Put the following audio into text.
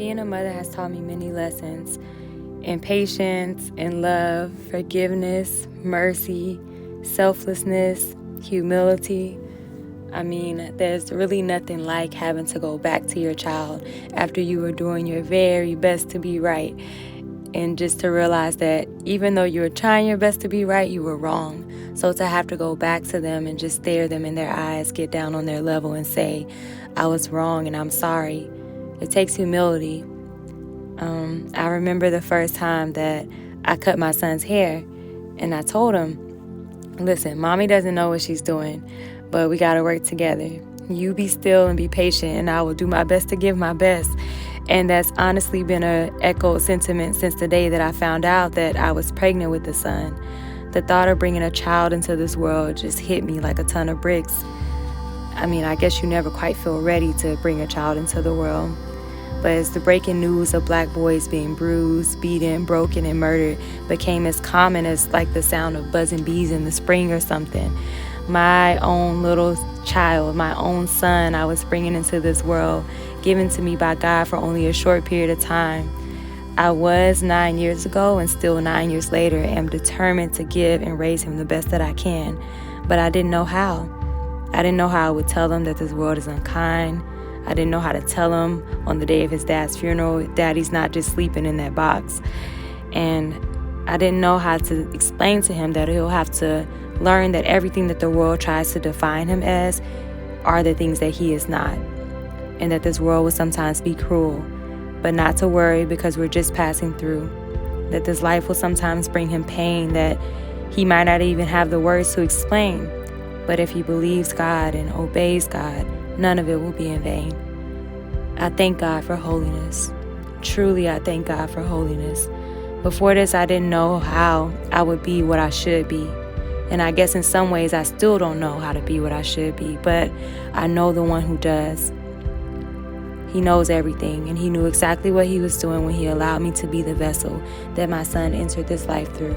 Being a mother has taught me many lessons in patience, in love, forgiveness, mercy, selflessness, humility. I mean, there's really nothing like having to go back to your child after you were doing your very best to be right. And just to realize that even though you were trying your best to be right, you were wrong. So to have to go back to them and just stare them in their eyes, get down on their level and say, I was wrong and I'm sorry. It takes humility. I remember the first time that I cut my son's hair, and I told him, listen, mommy doesn't know what she's doing, but we got to work together. You be still and be patient, and I will do my best to give my best. And that's honestly been a echoed sentiment since the day that I found out that I was pregnant with a son. The thought of bringing a child into this world just hit me like a ton of bricks. I mean, I guess you never quite feel ready to bring a child into the world. But as the breaking news of black boys being bruised, beaten, broken, and murdered became as common as like the sound of buzzing bees in the spring or something, my own little child, my own son I was bringing into this world, given to me by God for only a short period of time. I was 9 years ago, and still 9 years later am determined to give and raise him the best that I can. But I didn't know how. I didn't know how I would tell him that this world is unkind. I didn't know how to tell him on the day of his dad's funeral, Daddy's not just sleeping in that box. And I didn't know how to explain to him that he'll have to learn that everything that the world tries to define him as are the things that he is not. And that this world will sometimes be cruel, but not to worry because we're just passing through. That this life will sometimes bring him pain that he might not even have the words to explain. But if he believes God and obeys God, none of it will be in vain. I thank God for holiness. Truly, I thank God for holiness. Before this, I didn't know how I would be what I should be. And I guess in some ways, I still don't know how to be what I should be. But I know the one who does. He knows everything, and he knew exactly what he was doing when he allowed me to be the vessel that my son entered this life through.